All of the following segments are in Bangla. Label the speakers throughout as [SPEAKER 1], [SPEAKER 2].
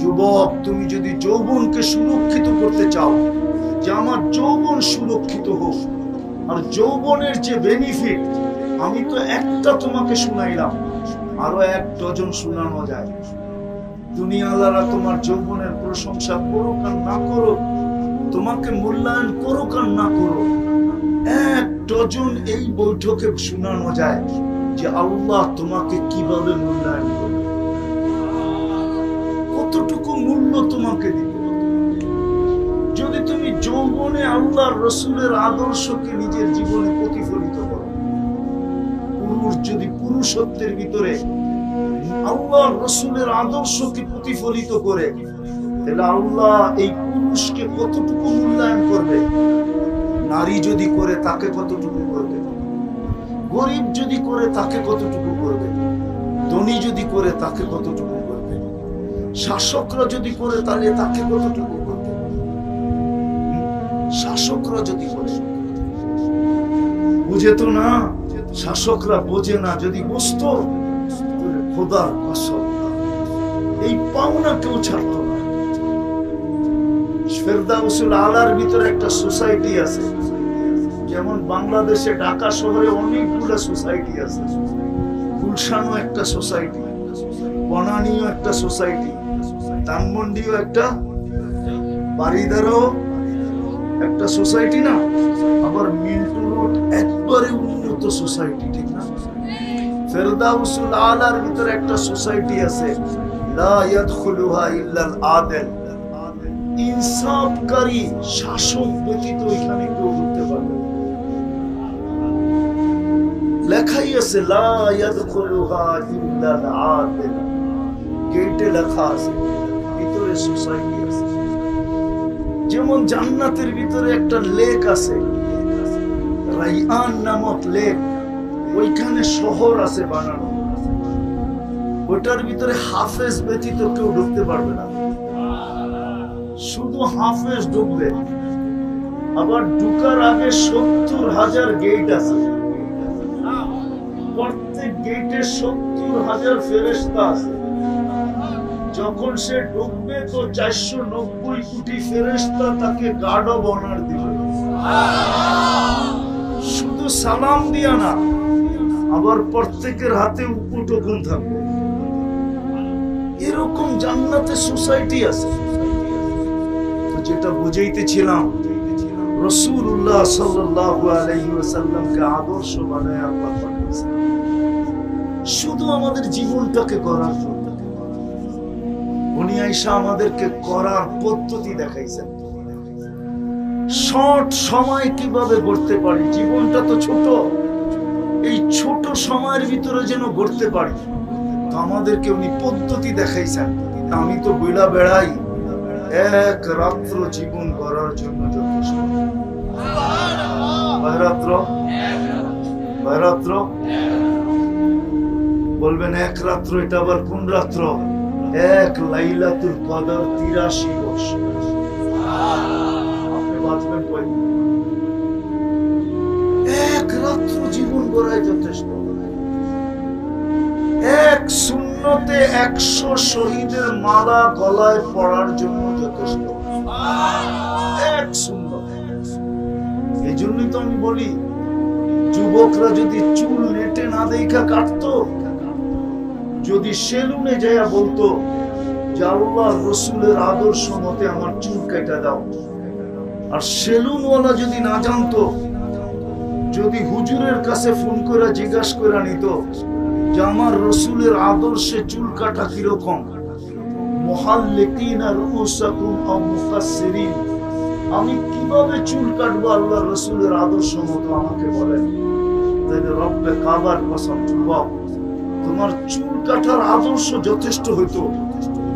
[SPEAKER 1] যুবক, তুমি যদি যৌবনকে সুরক্ষিত করতে চাও, যে আমার যৌবন সুরক্ষিত হোক, আর যৌবনের যে বেনিফিট, আমি তো একটা তোমাকে শুনাইলাম, আরো 1 ডজন শোনানো যায়। দুনিয়াওয়ালারা তোমার যৌবনের প্রশংসা করুক আর না করুক, তোমাকে মূল্যায়ন করুক আর না করুক, 1 ডজন এই বৈঠকে শোনানো যায় যে আল্লাহ তোমাকে কিভাবে মূল্যায়ন করবে, কতটুকু মূল্য তোমাকে দিবে। যদি তুমি যৌবনে আল্লাহর রসুলের আদর্শকে নিজের জীবনে প্রতিফলিত করো, পুরুষ যদি পুরুষত্বের ভিতরে আল্লাহর রসুলের আদর্শকে প্রতিফলিত করে, তাহলে আল্লাহ এই পুরুষকে কতটুকু মূল্যায়ন করবে। নারী যদি করে তাকে কতটুকু করবে, গরিব যদি করে তাকে কতটুকু করবে, ধনী যদি করে তাকে কতটুকু করবে, শাসকরা যদি করে তাহলে তাকে কতটুকু করবে। শাসকরা যদি করে, বুঝে তো না, শাসকরা বোঝে না। যদি বুঝতো, খোদার কসম এই পাওনা কেউ ছাড়তো না। ফেরদাউসুল আলার ভিতরে একটা সোসাইটি আছে, যেমন বাংলাদেশে ঢাকা শহরে অনেকগুলো সোসাইটি আছে। গুলশানও একটা সোসাইটি, বনানীও একটা সোসাইটি, ধানমন্ডিও একটা, বারিদারও একটা সোসাইটি না, আবার মিন্টু রোড একবারে উন্নত সোসাইটি, ঠিক না? ফেরদাউসুল আলার ভিতরে একটা সোসাইটি আছে, লা ইয়াদখুলুহা ইল্লাল আদিল, ইনসাফকারী শাসক ব্যতীত এখানে কেউ ঢুকতে পারবে না। লেখাই আছে লা ইয়াদখুলুহা ইল্লাল আদিল, গেটে লেখা আছে, ভিতরে সোসাইটি আছে। যেমন জান্নাতের ভিতরে একটা লেক আছে, রাইয়ান নামক লেক, ওইখানে শহর আছে বানানো, ওটার ভিতরে হাফেজ ব্যতীত কেউ ঢুকতে পারবে না, শুধু হাফেজ ঢুকবে। আবার ঢুকার আগে 70,000 গেট আছে, প্রত্যেক গেটে 70,000 ফেরেশতা আছে। যখন সে ঢুকবে তো 490 কোটি ফেরেশতা তাকে গার্ড অব অনার দিবে, শুধু সালাম দিয়া না, আবার প্রত্যেকের হাতে উপটোকন থাকবে। এরকম জান্নাতে সোসাইটি আছে। যেটা বুঝাইতেছিলাম, রাসূলুল্লাহ সাল্লাল্লাহু আলাইহি ওয়াসাল্লামকে আদর্শ বানায় আল্লাহ পাঠিয়েছেন শুধু আমাদের জীবনটাকে গড়ার জন্য। উনি আয়েশা আমাদেরকে করার পদ্ধতি দেখাইছেন, শর্ট সময় কিভাবে গড়তে পারি। জীবনটা তো ছোট, এই ছোট সময়ের ভিতরে যেন গড়তে পারি, তো আমাদেরকে উনি পদ্ধতি দেখাইছেন। আমি তো বইলা বেড়াই, 1 রাত্র জীবন গড়ার জন্য যথেষ্ট। কয় রাত্র বলবেন? 1 রাত্র। এটা আবার কোন রাত্র? 1 লাইলাতুল কদর, 83 বছর। আপনি বাঁচবেন কয়দিন? 1 রাত্র জীবন গড়ায় যথেষ্ট। 1 সুন্নতে 100 শহীদের মালা গলায় পড়ার জন্য যথেষ্ট। 1 সুন্নত। এই জন্যই তো আমি বলি, যুবকরা যদি চুল নেটে না দেখা কাটতো, যদি সেলুনে যাইয়া বলতো যে আল্লাহ রসুলের আদর্শ মতে আমার চুল কেটে দাও, আর সেলুনওয়ালা যদি না জানতো, যদি হুজুরের কাছে ফোন করে জিজ্ঞাসা করে নিত যে আমার রসুলের আদর্শে চুল কাটা কিরকম, মুহাল্লিকিনা রুউসাকুম আও মুকাসসিরিন, আমি কিভাবে চুল কাটবো আল্লাহ রসুলের আদর্শ মতো আমাকে বলেন। তাহলে রব্বে কাবার কসম, যুবক, তোমার চুল কাটার আদর্শ যথেষ্ট হইতো।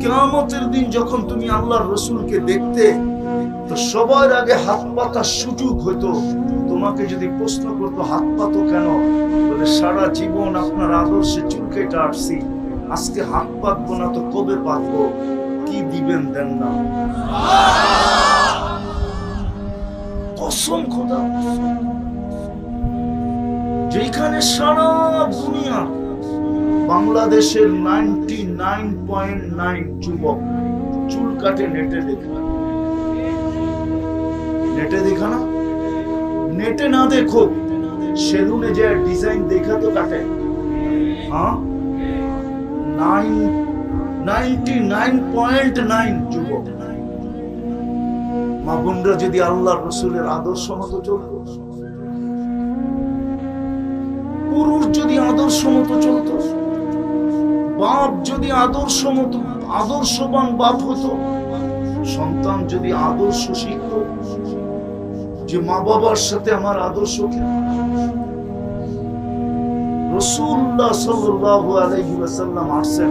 [SPEAKER 1] কিয়ামতের দিন যখন তুমি আল্লাহর রসুলকে দেখতে, তো সবার আগে হাত পাতার সুযোগ হইতো। তোমাকে যদি প্রশ্ন করতো হাত পাতো কেন, বলে সারা জীবন আপনার আদর্শে চুল কেটে আসছি, আজকে হাত পাতবো না তো কবে পাতবো? কি দিবেন দেন না? কসম খোদা, যেখানে সারা দুনিয়া, বাংলাদেশের 99.9 যুবক চুল কাটে নেটে দেখা, নেটে দেখা না, নেটে না দেখো, সেলুনে যে ডিজাইন দেখা তো কাটে। হ্যাঁ, 99.9 যুবক মা বোনরা যদি আল্লাহ রসুলের আদর্শ মতো চলতো, পুরুষ যদি আদর্শ মতো চলতো, বাপ যদি আদর্শ মতো আদর্শবান বাপ হতো, সন্তান যদি আদর্শ শিখতো যে মা বাবার সাথে আমার আদর্শ কি, রাসূলুল্লাহ সাল্লাল্লাহু আলাইহি ওয়াসাল্লাম আসছেন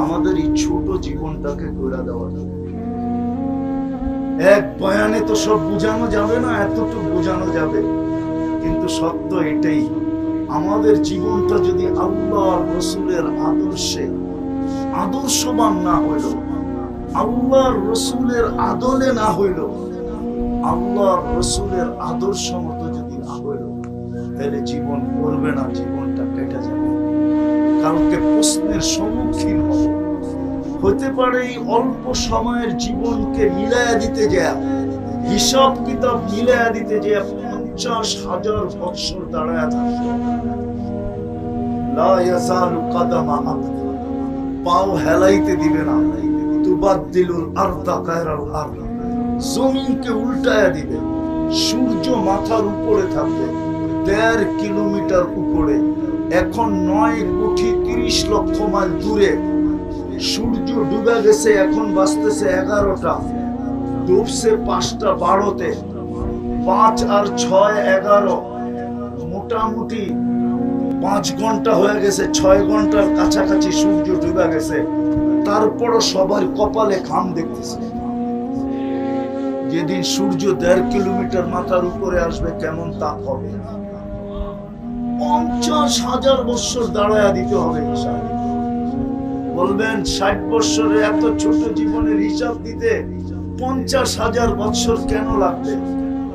[SPEAKER 1] আমাদের এই ছোট জীবনটাকে গড়ে দেওয়ার। এক বয়ানে তো সব বোঝানো যাবে না, এতটুকু বোঝানো যাবে, কিন্তু সত্য এটাই, আমাদের জীবনটা যদি আল্লাহর রাসূলের আদর্শে আদর্শবান না হইল, আল্লাহর রাসূলের আদলে না হইল, আল্লাহর রাসূলের আদর্শ মতো যদি না হইল, তাহলে জীবন করবে না, জীবনটা কেটে যাবে, কালকে প্রশ্নের সম্মুখীন হবে। হতে পারে এই অল্প সময়ের জীবনকে মিলায়া দিতে যায়, হিসাব কিতাব মিলায়া দিতে যায় 50,000 বছর দাঁড়ায় থাকবে। লা ইয়াজালু কাদামা আবদ, পাও হেলাইতে দিবে না। তুবাদদিলুল আরদা গায়রাল আরদ, জমিনকে উল্টায়া দিবে। সূর্য মাথার উপরে থাকবে 1.5 কিলোমিটার উপরে, এখন 9,30,00,000 মাইল দূরে। সূর্য ডুবে গেছে, এখন বাজতেছে 11টা, ডুবছে 5টা 12-তে, 5 আর 6 11, মোটামুটি 5 ঘন্টা হয়ে গেছে, 6 ঘন্টার কাছাকাছি সূর্য ডুবে গেছে। তারপরও সবার কপালে ঘাম দেখতেছে। যেদিন সূর্য 1.5 কিলোমিটার মাথার উপরে আসবে কেমন তাপ হবে। 50,000 বছর দাঁড়ায়া দিতে হবে হিসাব। বলবেন 60 বছরে এত ছোট জীবনের হিসাব দিতে 50,000 বছর কেন লাগবে?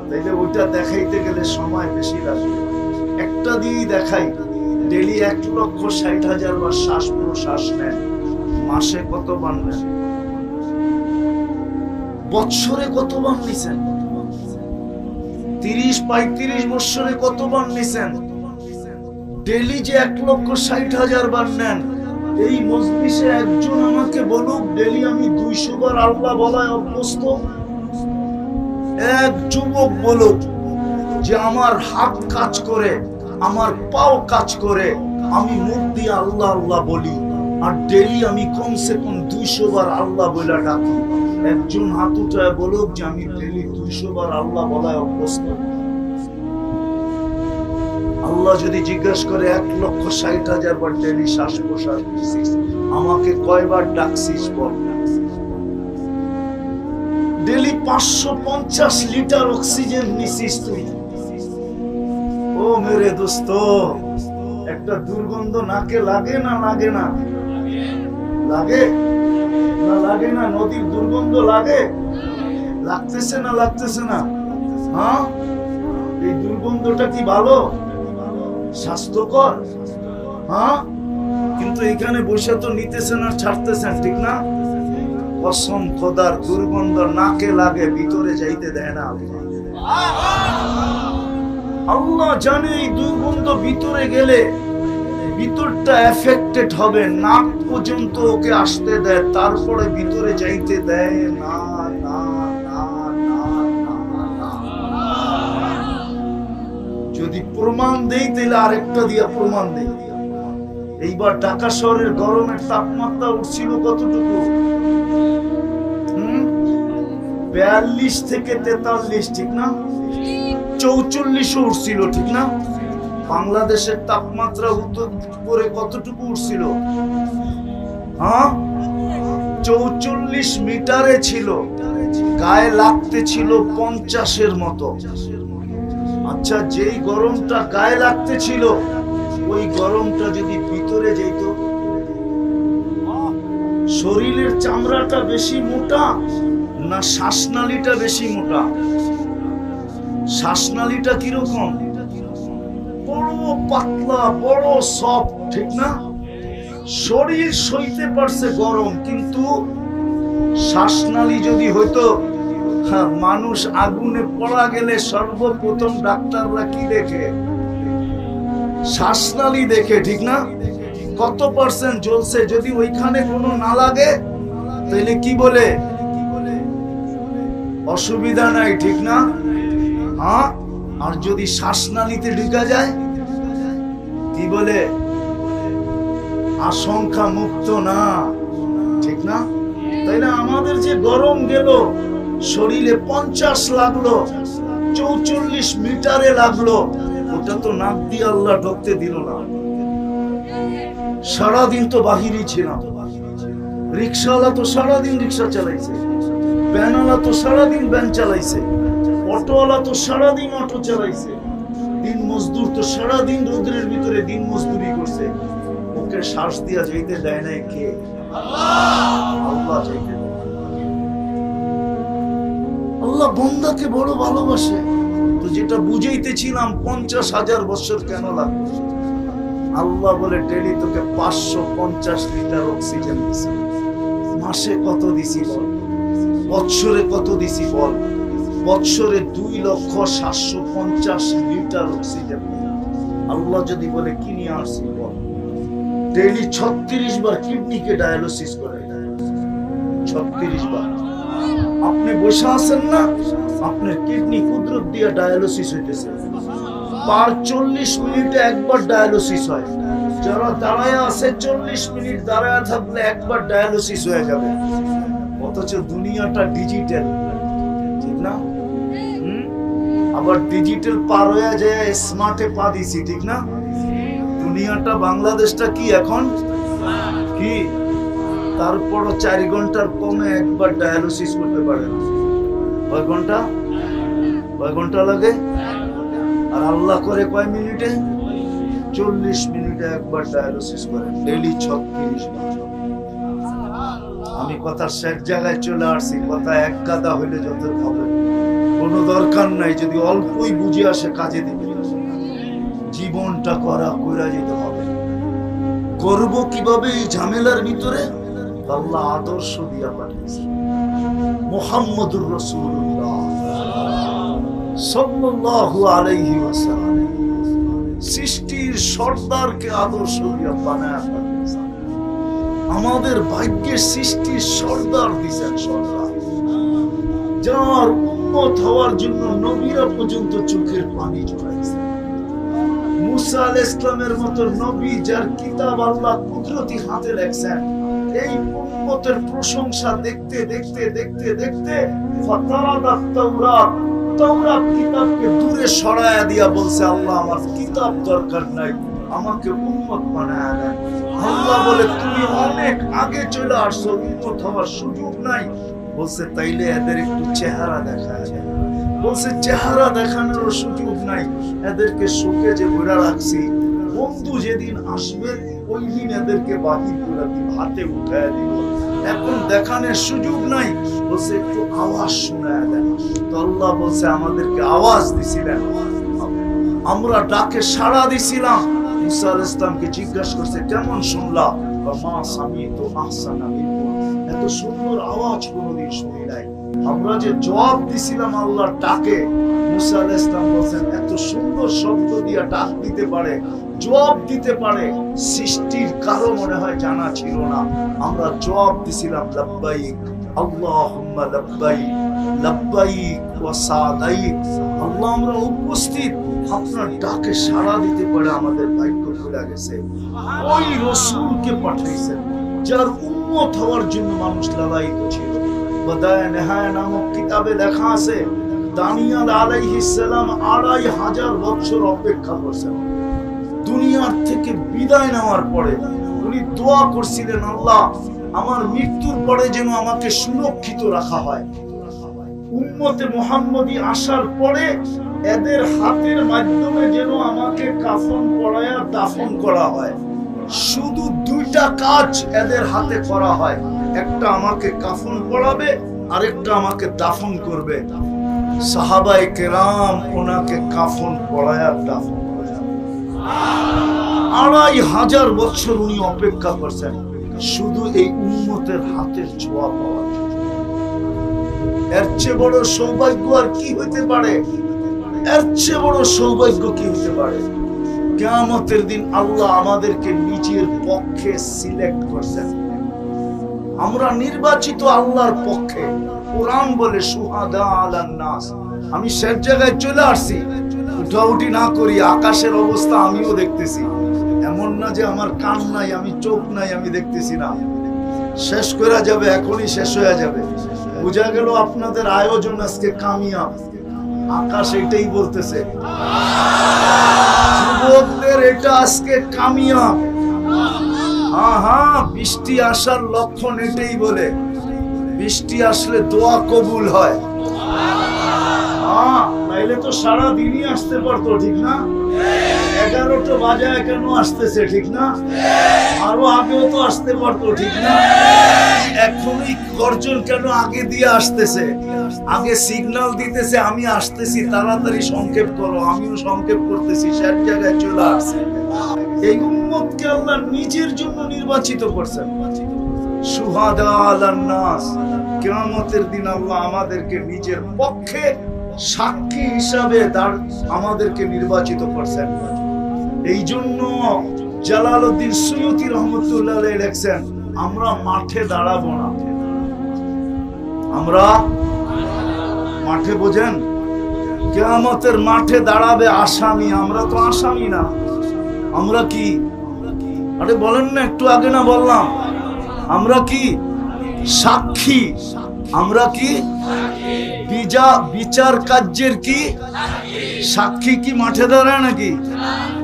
[SPEAKER 1] তাইলে ওইটা দেখাইতে গেলে সময় বেশি লাগবে। একটা দিয়েই দেখাই, ডেলি 1,60,000 বার শ্বাস প্রশ্বাস নেন, মাসে কতবার নেন? বছরে কতবার নিছেন? 30-35 বছরে কতবার নিছেন? ডেলি যে 1,60,000 বার নেন, এই মজলিসে একজন আমাকে বলুক ডেলি আমি 200 বার আল্লাহ বলায় অভ্যস্ত। এক যুবক বলুক যে আমার হাত কাজ করে, আমার পাও কাজ করে, আমি মুখ দিয়ে আল্লাহ আল্লাহ বলি, আর ডেলি আমি কমসে কম 200 বার আল্লাহ বলে ডাকি। একজন হাত উঠায় বলুক যে আমি ডেলি 200 বার আল্লাহ বলায় অভ্যস্ত। আল্লাহ যদি জিজ্ঞাসা করে 1,60,000 বার ডেলি শ্বাস প্রশ্বাস নিছিস, আমাকে কয়বার ডাকছিস বল? ডেলি 550 লিটার অক্সিজেন নিছিস তুই। ও মেরে দোস্ত, একটা দুর্গন্ধ নাকে লাগে না লাগে না? লাগে না লাগে না? নদীর দুর্গন্ধ লাগে? লাগতেছে না লাগতেছে না? হ্যাঁ, এই দুর্গন্ধটা কি ভালো, স্বাস্থ্যকর? হ্যাঁ, কিন্তু এখানে বসে তো নিতেছেন আর ছাড়তেছেন, ঠিক না? কসম খোদার, দুর্গন্ধ নাকে লাগে, ভিতরে যাইতে দেয় না। আল্লাহ জানে এই দুর্গন্ধ ভিতরে গেলে ভিতরটা এফেক্টেড হবে, নাক পর্যন্ত ওকে আসতে দেয়, তারপরে ভিতরে যাইতে দেয় না। না না না না, যদি প্রমাণ দেই তাহলে আরেকটা দিয়া প্রমাণ দেই। এইবার ঢাকা শহরের গরমের তাপমাত্রা উঠছিল কতটুকু? 42 থেকে 43, ঠিক না? 44 উঠছিল, ঠিক না? বাংলাদেশের তাপমাত্রা উত্তর করে কতটুকু উঠছিল? হ্যাঁ, 44 মিটারে ছিল, গায়ে লাগতে ছিল 50-এর মতো। আচ্ছা, যেই গরমটা গায়ে লাগতে ছিল ওই গরমটা যদি ভিতরে যেত, শরীরের চামড়াটা বেশি মোটা না শ্বাসনালীটা বেশি মোটা? শ্বাসনালীটা কিরকম? বড় পাতলা, বড় সফট, ঠিক না? শরীর সইতে পারছে গরম, কিন্তু শ্বাসনালী যদি হইতো, মানুষ আগুনে পড়া গেলে সর্বপ্রথম ডাক্তাররা কি দেখে? শ্বাসনালী দেখে, ঠিক না? কত পার্সেন্ট জ্বলছে, যদি ওইখানে কোনো না লাগে তাহলে কি বলে? অসুবিধা নাই, ঠিক না? হ্যাঁ, আর যদি শ্বাসনালীতে ঢুকে যায় কি বলে? আশঙ্কা মুক্ত না, ঠিক না? তাই না? আমাদের যে গরম গেল শরীরে 50 লাগলো, 44 মিটারে লাগলো, ওটা তো নাক দিয়ে আল্লাহ ঢুকতে দিল না। সারাদিন তো বাহিরই ছিলাম। রিক্সাওয়ালা তো সারাদিন রিক্সা চালাইছে, ভ্যানওয়ালা তো সারাদিন ভ্যান চালাইছে, অটোওয়ালা তো সারাদিন অটো চালাইছে, দিন মজদুর তো সারাদিন রোদের ভিতরে দিন মজদুরি করছে। ওকে শ্বাস দিয়া যাইতে দেয় নাই কে? আল্লাহ যাইতে দেয়। আল্লাহ বান্দাকে বড় ভালোবাসে। তো যেটা বুঝাইতেছিলাম 50,000 বছর কেন লাগবে? আল্লাহ বলে ডেলি তোকে 550 লিটার অক্সিজেন দিছি। মাসে কত দিছি বল? বৎসরে কত দিছি বল? বৎসরে 2,750,000 লিটার অক্সিজেন। আল্লাহ যদি বলে কি নিয়ে আসছি বল? ডেইলি 36 বার কিডনিকে ডায়ালিসিস করে, 36 বার। আপনি বসে আছেন না, আপনার কিডনি কুদরত দিয়ে ডায়ালিসিস হইতেছে। পার 40 মিনিটে একবার ডায়ালিসিস হয়। যারা দাঁড়ায় আছে 40 মিনিট দাঁড়ায় থাকলে একবার ডায়ালিসিস হয়ে যাবে। অথচ দুনিয়াটা ডিজিটাল, ঠিক না? আবার ডিজিটাল পার হয়ে যায় স্মার্টে পা দিছি, ঠিক না? দুনিয়াটা, বাংলাদেশটা কি এখন কি? তারপরও 4 ঘন্টার কমে একবার ডায়ালিসিস করতে পারে না। কয় ঘন্টা? কয় ঘন্টা লাগে? আর আল্লাহ করে কয় মিনিটে? 40 মিনিটে একবার ডায়ালিসিস করে, ডেইলি 36 বার। আমি কথা শেষ জায়গায় চলে আসছি। কথা এক গাদা হইলে যত হবে, কোনো দরকার নাই। যদি অল্পই বুঝে আসে কাজে দিবে। জীবনটা করা কইরা যেতে হবে। করব কিভাবে এই ঝামেলার ভিতরে? আল্লাহ আদর্শ দিয়া পাঠিয়েছে। মুহাম্মদুর রাসূলুল্লাহ সাল্লাল্লাহু আলাইহি ওয়াসাল্লাম সৃষ্টির সর্দারকে আদর্শ দিয়া বানায়া পাঠিয়েছে। আমাদের ভাগ্যের সৃষ্টির সর্দার দিয়েছেন, সর্দার যার উম্মত হওয়ার জন্য নবীরা পর্যন্ত চোখের পানি ঝরাইছে। মুসা আলাইহিস সালামের মতো নবী যার কিতাব আল্লাহ কুদরতি হাতে লেখছেন, এই উম্মতের প্রশংসা দেখতে দেখতে দেখতে দেখতে ফাতারাদাত তাওরাত, তাওরাত কিতাবকে দূরে সরায়া দিয়া বলছে, আল্লাহ আমার কিতাব দরকার নাই, আমাকে উম্মত বানায়া দেন। আল্লাহ বলে তুমি অনেক আগে চলে আসছো, উম্মত হওয়ার সুযোগ নাই। বলছে তাইলে এদের একটু চেহারা দেখা যায়। বলছে চেহারা দেখানোর সুযোগ নাই, এদেরকে শোকে যে ভরা রাখছি, বন্ধু যেদিন আসবে ওই দিন এদেরকে বাহির করে দিব, হাতে উঠায় দিব। এখন দেখানোর সুযোগ নাই। বলছে একটু আওয়াজ শোনায় দেন। তো আল্লাহ বলছে আমাদেরকে আওয়াজ দিছিলেন, আমরা ডাকে সাড়া দিছিলাম। মুসা আলাইহিস সালামকে জিজ্ঞাসা করছে কেমন শুনলা? মা সামিতু আহসানা মিনহু, এত সুন্দর আওয়াজ কোনোদিন শুনি নাই। আমরা যে জবাব দিছিলাম আল্লাহর ডাকে, মুসা আলাইহিস সালাম বলেন এত সুন্দর শব্দ দিয়ে ডাক দিতে পারে, জবাব দিতে পারে, সৃষ্টির কারো মনে হয় জানা ছিল না। আমরা জবাব দিছিলাম লাব্বাইক আল্লাহুম্মা লাব্বাইক লাব্বাইক ওয়া সাদাইক। আল্লাহ আমরা উপস্থিত, আপনার ডাকে সাড়া দিতে পারে আমাদের ভাগ্য খুলে গেছে। ওই রাসূলকে পাঠাইছেন যার উম্মত হওয়ার জন্য মানুষ লালায়িত ছিল। বদায়ে নেহায়া নামক কিতাবে লেখা আছে দানিয়েল আলাইহিস সালাম 2500 বছর অপেক্ষা করছেন। দুনিয়ার থেকে বিদায় নেওয়ার পরে উনি দোয়া করছিলেন, আল্লাহ আমার মৃত্যুর পরে যেন আমাকে সুরক্ষিত রাখা হয়। উম্মতে মুহাম্মদী আসার পরে এদের হাতের মাধ্যমে যেন আমাকে কাফন পরায়া দাফন করা হয়। শুধু 2টা কাজ এদের হাতে করা হয়, একটা আমাকে কাফন পরাবে, আরেকটা আমাকে দাফন করবে। সাহাবায়ে কেরাম ওনাকে কাফন পরায়া দাফন করেছেন। 2500 বছর উনি অপেক্ষা করছেন শুধু এই উম্মতের হাতের ছোঁয়া পাওয়ার জন্য। এর চেয়ে বড় সৌভাগ্য আর কি হইতে পারে? এর চেয়ে বড় সৌভাগ্য কি হইতে পারে? কিয়ামতের দিন আল্লাহ আমাদেরকে নিজের পক্ষে সিলেক্ট করছেন। আমরা নির্বাচিত আল্লাহর পক্ষে। কোরআন বলে সুহাদা আলান নাস। আমি শেষ জায়গায় চলে আসছি, উঠাউঠি না করি। আকাশের অবস্থা আমিও দেখতেছি। এমন না যে আমার কান নাই, আমি চোখ নাই, আমি দেখতেছি না। শেষ করা যাবে, এখনই শেষ হয়ে যাবে। বুঝা গেল আপনাদের আয়োজন আজকে কামিয়াব। আকাশ এটাই বলতেছে, যুবকদের এটা আজকে কামিয়াব। হ্যাঁ, বৃষ্টি আসার লক্ষণ এটাই বলে। বৃষ্টি আসলে দোয়া কবুল হয়। নাইলে তো সারা দিনই আসতে পারতো, ঠিক না? 11টা বাজায় কেন আসতেছে, ঠিক না? আরো আগেও তো আসতে পারতো, ঠিক না? এখনই গর্জন কেন আগে দিয়ে আসতেছে? আগে সিগন্যাল দিতেছে আমি আসতেছি, তাড়াতাড়ি সংক্ষেপ করো। আমিও সংক্ষেপ করতেছি, শেষ জায়গায় চলে আসছে। এই উম্মতকে আল্লাহ নিজের জন্য নির্বাচিত করছেন। সুহাদা আলান নাস। কিয়ামতের দিন আল্লাহ আমাদেরকে নিজের পক্ষে সাক্ষী হিসাবে আমাদেরকে নির্বাচিত করছেন। এই জন্য জালালউদ্দিন সুয়ুতী রহমতুল্লাহ আলাইহি লেখছেন, আমরা মাঠে দাঁড়াবো না। আমরা মাঠে, বোঝেন, কিয়ামতের মাঠে দাঁড়াবে আসামি। আমরা তো আসামি না, আমরা কি? আরে বলেন না, একটু আগে না বললাম আমরা কি? সাক্ষী। আমরা কি? বিচার কার্যের কি সাক্ষী? কি মাঠে দাঁড়ায় নাকি?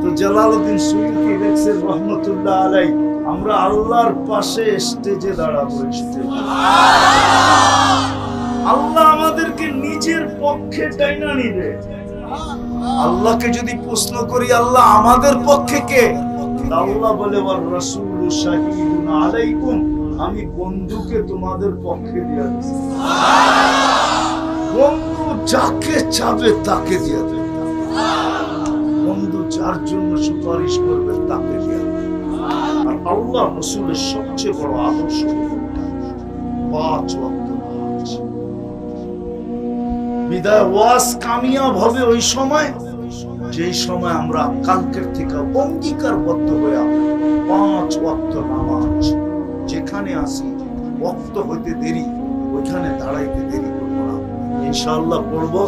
[SPEAKER 1] তো জালালউদ্দিন সুয়ুতী লেখছেন রহমতুল্লাহ আলাইহি, আমরা আল্লাহর পাশে স্টেজে দাঁড়াবো। আল্লাহ আমাদেরকে নিজের পক্ষে টাইনা নিবে। আল্লাহকে যদি প্রশ্ন করি আল্লাহ আমাদের পক্ষে কে, আল্লাহ বলে ওয়ার রাসূলু শাহীদুন আলাইকুম, আমি বন্ধুকে তোমাদের পক্ষে দিয়ে দিচ্ছি। বন্ধু যাকে চাবে তাকে দিয়ে দেবে। বন্ধু যার জন্য সুপারিশ করবে তাকে দিয়ে দেবে। আর আল্লাহ রাসূলের সবচেয়ে বড় আদর্শ 5 ওয়াক্ত নামাজ। বিদায় ওয়াজ কামিয়াব হবে ওই সময়, যেই সময় আমরা কালকের থেকে অঙ্গীকারবদ্ধ হয়ে 5 ওয়াক্ত নামাজ যেখানে আসি, ওয়াক্ত হইতে দেরি ওইখানে দাঁড়াইতে দেরি করবো না। ইনশাআল্লাহ পড়বো,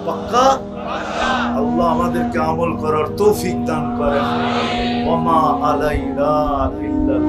[SPEAKER 1] পাক্কা। আল্লাহ আমাদেরকে আমল করার তৌফিক দান করেন। ওয়া মা আলাইনা ইল্লাল